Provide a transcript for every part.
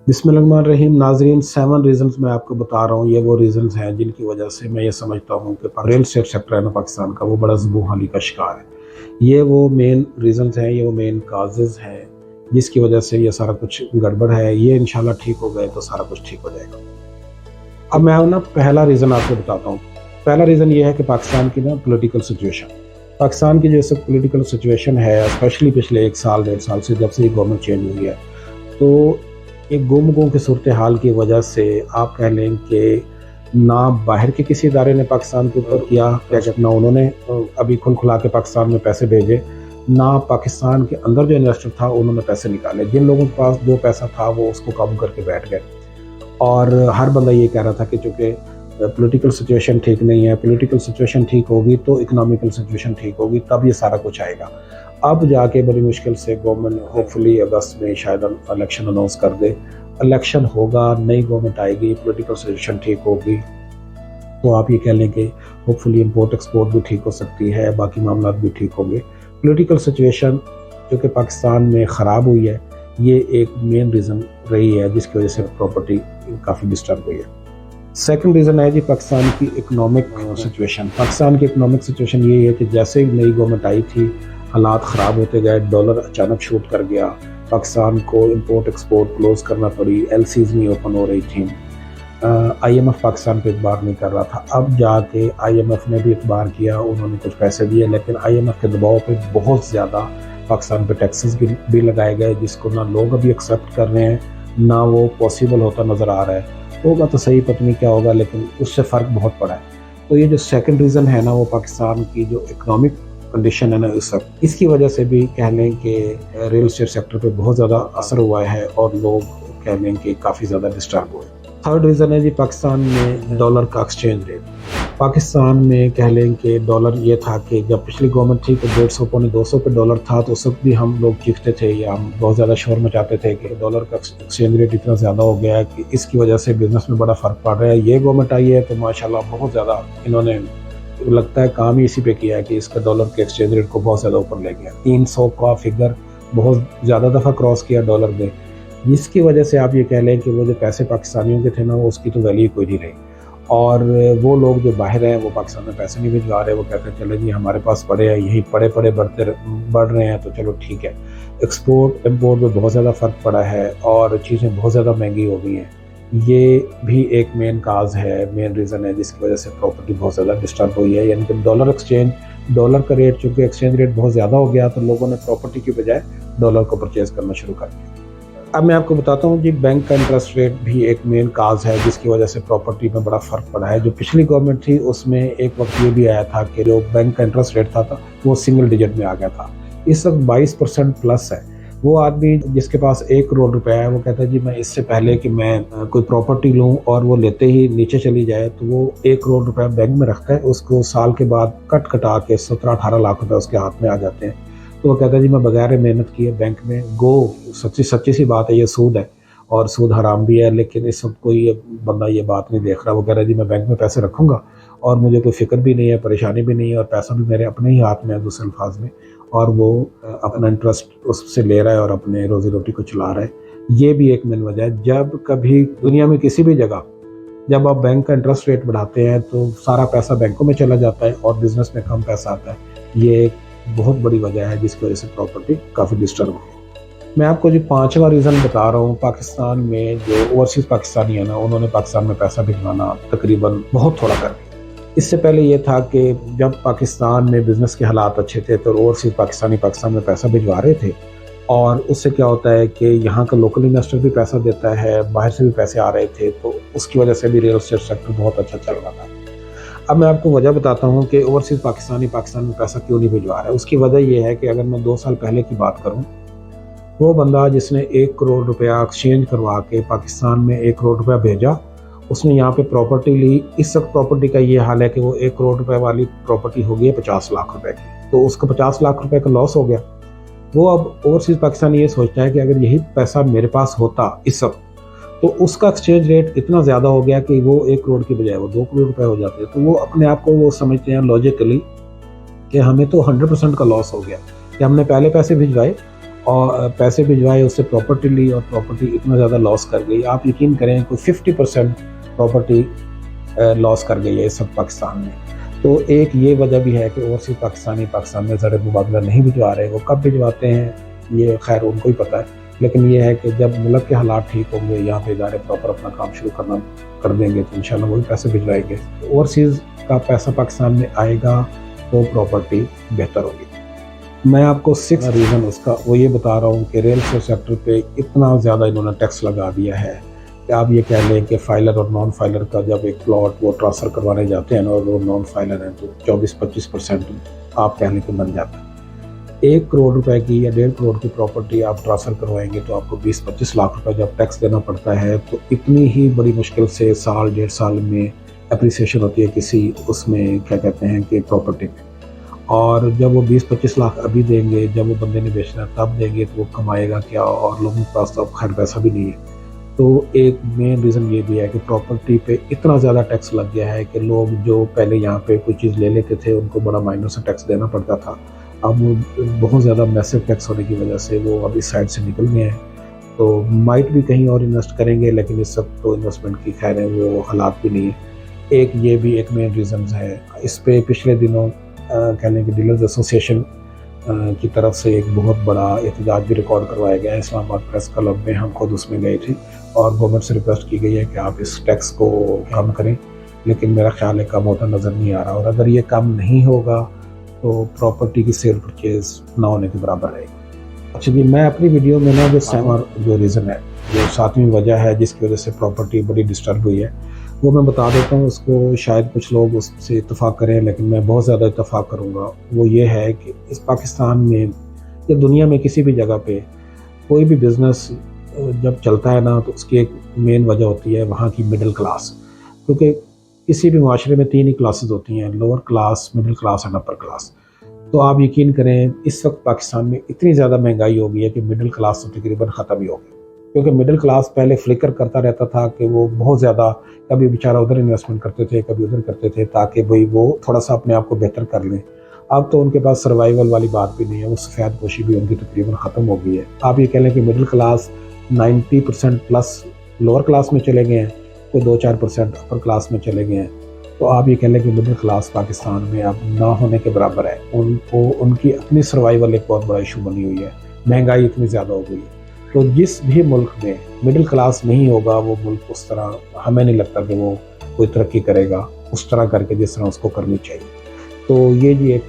बिस्मिल्लाहिर्रहमानिर्रहीम। नाजरीन, 7 रीज़न्स मैं आपको बता रहा हूँ। ये वो रीज़न्स हैं जिनकी वजह से मैं ये समझता हूँ कि रियल एस्टेट सेक्टर है ना पाकिस्तान का, वो बड़ा ज़बूहाली का शिकार है। ये वो मेन रीज़न्स हैं, ये वो मेन काजेज़ हैं जिसकी वजह से ये सारा कुछ गड़बड़ है। ये इंशाल्लाह ठीक हो गए तो सारा कुछ ठीक हो जाएगा। अब मैं ना पहला रीज़न आपको बताता हूँ। पहला रीज़न ये है कि पाकिस्तान की ना पॉलिटिकल सिचुएशन, पाकिस्तान की जो इस पॉलिटिकल सिचुएशन है, स्पेशली पिछले 1 साल 1.5 साल से जब से ये गवर्नमेंट चेंज हुई है, तो एक गुम की सूरत हाल की वजह से आप कह लें कि ना बाहर के किसी इदारे ने पाकिस्तान के ऊपर किया प्रेशर, ना उन्होंने अभी खुला के पाकिस्तान में पैसे भेजे, ना पाकिस्तान के अंदर जो इन्वेस्टर था उन्होंने पैसे निकाले। जिन लोगों के पास जो पैसा था वो उसको काबू करके बैठ गए। और हर बंदा ये कह रहा था कि चूँकि पॉलिटिकल सिचुएशन ठीक नहीं है, पॉलिटिकल सिचुएशन ठीक होगी तो इकोनॉमिकल सिचुएशन ठीक होगी, तब ये सारा कुछ आएगा। अब जाके बड़ी मुश्किल से गवर्नमेंट होपफुली अगस्त में शायद इलेक्शन अनाउंस कर दे। इलेक्शन होगा, नई गवर्नमेंट आएगी, पॉलिटिकल सिचुएशन ठीक होगी, तो आप ये कह लें कि होपफुली इंपोर्ट एक्सपोर्ट भी ठीक हो सकती है, बाकी मामला भी ठीक होंगे। पॉलिटिकल सिचुएशन जो कि पाकिस्तान में ख़राब हुई है, ये एक मेन रीज़न रही है जिसकी वजह से प्रॉपर्टी काफ़ी डिस्टर्ब हुई है। सेकंड रीज़न है जी पाकिस्तान की इकोनॉमिक सिचुएशन। पाकिस्तान की इकोनॉमिक सिचुएशन ये है कि जैसे ही नई गवर्नमेंट आई थी, हालात ख़राब होते गए, डॉलर अचानक शूट कर गया, पाकिस्तान को इंपोर्ट एक्सपोर्ट क्लोज़ करना पड़ी, एलसीज नहीं ओपन हो रही थी, आईएमएफ पाकिस्तान पे इतबार नहीं कर रहा था। अब जाके आईएमएफ ने भी इतबार किया, उन्होंने कुछ पैसे दिए, लेकिन आईएमएफ के दबाव पे बहुत ज़्यादा पाकिस्तान पे टैक्सेस भी लगाए गए, जिसको ना लोग अभी एक्सेप्ट कर रहे हैं, ना वो पॉसिबल होता नज़र आ रहा है। होगा तो सही, पता नहीं क्या होगा, लेकिन उससे फ़र्क बहुत पड़ा है। तो ये जो सेकंड रीज़न है ना, वो पाकिस्तान की जो इकोनॉमिक कंडीशन है ना, इसकी वजह से भी कह लें कि रियल एस्टेट सेक्टर पे बहुत ज़्यादा असर हुआ है और लोग कह लें कि काफ़ी ज़्यादा डिस्टर्ब हुए। थर्ड रीज़न है जी पाकिस्तान में डॉलर का एक्सचेंज रेट। पाकिस्तान में कह लें कि डॉलर ये था कि जब पिछली गवर्नमेंट थी तो 150 पौने 200 पे डॉलर था, तो उस वक्त भी हम लोग चीखते थे या हम बहुत ज़्यादा शोर मचाते थे कि डॉलर का एक्सचेंज रेट इतना ज़्यादा हो गया है कि इसकी वजह से बिज़नेस में बड़ा फ़र्क पड़ रहा है। ये गवर्नमेंट आई है तो माशाल्लाह बहुत ज़्यादा इन्होंने लगता है काम ही इसी पे किया है कि इसका डॉलर के एक्सचेंज रेट को बहुत ज़्यादा ऊपर ले गया। 300 का फिगर बहुत ज़्यादा दफ़ा क्रॉस किया डॉलर ने, जिसकी वजह से आप ये कह लें कि वो जो पैसे पाकिस्तानियों के थे ना, वो उसकी तो वैल्यू कोई नहीं रही। और वो लोग जो बाहर हैं वो पाकिस्तान में पैसे नहीं भिजवा रहे, वो कहते हैं चले जी हमारे पास पड़े हैं, यही पड़े बढ़ रहे हैं तो चलो ठीक है। एक्सपोर्ट इम्पोर्ट में बहुत ज़्यादा फ़र्क पड़ा है और चीज़ें बहुत ज़्यादा महंगी हो गई हैं। ये भी एक मेन काज है, मेन रीज़न है जिसकी वजह से प्रॉपर्टी बहुत ज़्यादा डिस्टर्ब हुई है। यानी कि डॉलर का रेट, चूँकि एक्सचेंज रेट बहुत ज़्यादा हो गया, तो लोगों ने प्रॉपर्टी की बजाय डॉलर को परचेज़ करना शुरू कर दिया। अब मैं आपको बताता हूँ जी, बैंक का इंटरेस्ट रेट भी एक मेन काज है जिसकी वजह से प्रॉपर्टी में बड़ा फ़र्क पड़ा है। जो पिछली गवर्नमेंट थी उसमें एक वक्त ये भी आया था कि जो बैंक का इंटरेस्ट रेट था वो सिंगल डिजिट में आ गया था। इस वक्त 22% प्लस है। वो आदमी जिसके पास 1 करोड़ रुपया है, वो कहता है जी मैं इससे पहले कि मैं कोई प्रॉपर्टी लूँ और वो लेते ही नीचे चली जाए, तो वो 1 करोड़ रुपया बैंक में रखता है, उसको साल के बाद कटा के 17-18 लाख रुपए उसके हाथ में आ जाते हैं। तो वो कहता है जी मैं बगैर मेहनत किए बैंक में, सच्ची सी बात है, ये सूद है और सूद हराम भी है, लेकिन इस वक्त कोई बंदा ये बात नहीं देख रहा। वो कह रहा है जी मैं बैंक में पैसे रखूँगा और मुझे कोई फ़िक्र भी नहीं है, परेशानी भी नहीं है, और पैसा भी मेरे अपने ही हाथ में है दूसरे अल्फाज में, और वो अपना इंटरेस्ट उससे ले रहा है और अपने रोज़ी रोटी को चला रहा है। ये भी एक मेन वजह है। जब कभी दुनिया में किसी भी जगह जब आप बैंक का इंटरेस्ट रेट बढ़ाते हैं तो सारा पैसा बैंकों में चला जाता है और बिज़नेस में कम पैसा आता है। ये एक बहुत बड़ी वजह है जिसकी वजह से प्रॉपर्टी काफ़ी डिस्टर्ब हुई है। मैं आपको जो 5वां रीज़न बता रहा हूँ, पाकिस्तान में जो ओवरसीज़ पाकिस्तानी है ना, उन्होंने पाकिस्तान में पैसा भिजवाना तकरीबन बहुत थोड़ा कर दिया। इससे पहले ये था कि जब पाकिस्तान में बिज़नेस के हालात अच्छे थे तो ओवरसीज़ पाकिस्तानी पाकिस्तान में पैसा भिजवा रहे थे, और उससे क्या होता है कि यहाँ का लोकल इन्वेस्टर भी पैसा देता है, बाहर से भी पैसे आ रहे थे, तो उसकी वजह से भी रियल एस्टेट सेक्टर बहुत अच्छा चल रहा था। अब मैं आपको वजह बताता हूँ कि ओवरसीज़ पाकिस्तानी पाकिस्तान में पैसा क्यों नहीं भिजवा रहा है। उसकी वजह ये है कि अगर मैं 2 साल पहले की बात करूँ, वो बंदा जिसने 1 करोड़ रुपया एक्सचेंज करवा के पाकिस्तान में 1 करोड़ रुपया भेजा, उसने यहाँ पे प्रॉपर्टी ली। इस वक्त प्रॉपर्टी का ये हाल है कि वो 1 करोड़ रुपए वाली प्रॉपर्टी हो गई है 50 लाख रुपए की, तो उसका 50 लाख रुपए का लॉस हो गया। वो अब ओवरसीज़ पाकिस्तानी ये सोचता है कि अगर यही पैसा मेरे पास होता इस वक्त, तो उसका एक्सचेंज रेट इतना ज़्यादा हो गया कि वो 1 करोड़ की बजाय वो 2 करोड़ रुपए हो जाते हैं। तो वो अपने आप को वो समझते हैं लॉजिकली कि हमें तो 100% का लॉस हो गया कि हमने पहले पैसे भिजवाए اور پیسے بھجوائے، اس سے پراپرٹی لی اور پراپرٹی اتنا زیادہ لاس کر گئی. آپ یقین کریں کوئی 50% پراپرٹی لاس کر گئی ہے اس وقت پاکستان میں. تو ایک یہ وجہ بھی ہے کہ اوورسیز پاکستان میں زر مبادلہ نہیں بھجوا رہے. وہ کب بھجواتے ہیں یہ خیر ان کو ہی پتہ ہے، لیکن یہ ہے کہ جب ملک کے حالات ٹھیک ہوں گے، یہاں پہ ادارے پراپر اپنا کام شروع کر دیں گے تو انشاءاللہ وہی پیسے بھجوائیں گے. اوورسیز کا پیسہ پاکستان میں آئے گا تو پراپرٹی بہتر ہوگی. میں آپ کو 6 ریزن اس کا وہ یہ بتا رہا ہوں کہ ریل اسٹیٹ سیکٹر پہ اتنا زیادہ انہوں نے ٹیکس لگا دیا ہے کہ آپ یہ کہہ لیں کہ فائلر اور نان فائلر کا جب ایک پلاٹ وہ ٹرانسفر کروانے جاتے ہیں اور وہ نان فائلر ہیں تو 24-25% آپ کہہ لیں کہ بن جاتا ہے. 1 کروڑ روپے کی یا 1.5 کروڑ کی پراپرٹی آپ ٹرانسفر کروائیں گے تو آپ کو 20-25 لاکھ روپے جب ٹیکس دینا پڑتا ہے تو اتنی ہی بڑی مشکل سے سال 1.5 سال میں اپریسیشن ہوتی ہے کسی اس میں کیا کہتے ہیں کہ پراپرٹی میں. اور جب وہ 20-25 لاکھ ابھی دیں گے، جب وہ بندے نے بیچنا تب دیں گے تو وہ کمائے گا کیا، اور لوگوں کے پاس تو اب خیر پیسہ بھی نہیں ہے. تو ایک مین ریزن یہ بھی ہے کہ پراپرٹی پہ اتنا زیادہ ٹیکس لگ گیا ہے کہ لوگ جو پہلے یہاں پہ کوئی چیز لے لیتے تھے ان کو بڑا مائنر سے ٹیکس دینا پڑتا تھا، اب وہ بہت زیادہ میسو ٹیکس ہونے کی وجہ سے وہ اب اس سائڈ سے نکل گئے ہیں. تو مائٹ بھی کہیں اور انویسٹ کریں گے، لیکن اس وقت تو انویسٹمنٹ کی خیر ہے وہ حالات بھی نہیں ہے. ایک یہ بھی ایک مین ریزنز ہے. اس پہ پچھلے دنوں کہہ لیں کہ ڈیلرز ایسوسیشن کی طرف سے ایک بہت بڑا احتجاج بھی ریکارڈ کروایا گیا ہے اسلام آباد پریس کلب میں. ہم خود اس میں گئے تھے اور گورنمنٹ سے ریکویسٹ کی گئی ہے کہ آپ اس ٹیکس کو کم کریں، لیکن میرا خیال ہے کم ہوتا نظر نہیں آ رہا. اور اگر یہ کم نہیں ہوگا تو پراپرٹی کی سیل پرچیز نہ ہونے کے برابر رہے گی. اچھا جی، میں اپنی ویڈیو میں نا جو سیمر جو ریزن ہے، جو 7ویں وجہ ہے جس کی وجہ سے پراپرٹی بڑی ڈسٹرب ہوئی ہے، وہ میں بتا دیتا ہوں. اس کو شاید کچھ لوگ اس سے اتفاق کریں لیکن میں بہت زیادہ اتفاق کروں گا. وہ یہ ہے کہ اس پاکستان میں یا دنیا میں کسی بھی جگہ پہ کوئی بھی بزنس جب چلتا ہے نا تو اس کی ایک مین وجہ ہوتی ہے وہاں کی مڈل کلاس. کیونکہ کسی بھی معاشرے میں 3 ہی کلاسز ہوتی ہیں، lower class, middle class and upper class. تو آپ یقین کریں اس وقت پاکستان میں اتنی زیادہ مہنگائی ہو گئی ہے کہ مڈل کلاس تو تقریباً ختم ہی ہو گئی. کیونکہ مڈل کلاس پہلے فلکر کرتا رہتا تھا کہ وہ بہت زیادہ کبھی بیچارہ ادھر انویسٹمنٹ کرتے تھے کبھی ادھر کرتے تھے تاکہ بھئی وہ تھوڑا سا اپنے آپ کو بہتر کر لیں. اب تو ان کے پاس سروائیول والی بات بھی نہیں ہے، وہ سفید پوشی بھی ان کی تقریباً ختم ہو گئی ہے. آپ یہ کہہ لیں کہ middle class 90% plus lower class میں چلے گئے ہیں، کوئی 2-4% اپر کلاس میں چلے گئے ہیں. تو آپ یہ کہہ لیں کہ مڈل کلاس پاکستان میں اب نہ ہونے کے برابر ہے. ان کو ان کی اپنی سروائیول ایک بہت بڑا ایشو بنی ہوئی ہے، مہنگائی اتنی زیادہ ہو گئی ہے. تو جس بھی ملک میں مڈل کلاس نہیں ہوگا وہ ملک اس طرح ہمیں نہیں لگتا کہ وہ کوئی ترقی کرے گا اس طرح کر کے جس طرح اس کو کرنی چاہیے. تو یہ جی ایک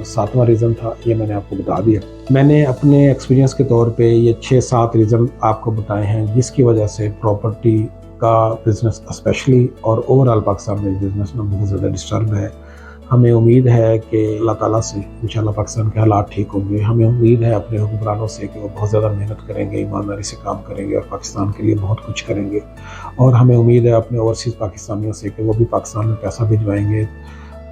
7واں ریزن تھا، یہ میں نے آپ کو بتا دیا. میں نے اپنے ایکسپیرینس کے طور پہ یہ 6-7 ریزن آپ کو بتائے ہیں جس کی وجہ سے پراپرٹی کا بزنس اسپیشلی اور اوورآل پاکستان میں بزنس میں بہت زیادہ ڈسٹرب ہے. ہمیں امید ہے کہ اللہ تعالیٰ سے انشاءاللہ پاکستان کے حالات ٹھیک ہوں گے. ہمیں امید ہے اپنے حکمرانوں سے کہ وہ بہت زیادہ محنت کریں گے، ایمانداری سے کام کریں گے اور پاکستان کے لیے بہت کچھ کریں گے. اور ہمیں امید ہے اپنے اوورسیز پاکستانیوں سے کہ وہ بھی پاکستان میں پیسہ بھجوائیں گے.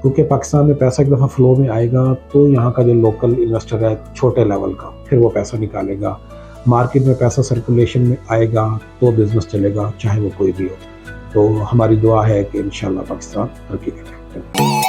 کیونکہ پاکستان میں پیسہ ایک دفعہ فلو میں آئے گا تو یہاں کا جو لوکل انویسٹر ہے چھوٹے لیول کا پھر وہ پیسہ نکالے گا. مارکیٹ میں پیسہ سرکولیشن میں آئے گا تو بزنس چلے گا، چاہے وہ کوئی بھی ہو. تو ہماری دعا ہے کہ انشاءاللہ پاکستان ترقی کرے.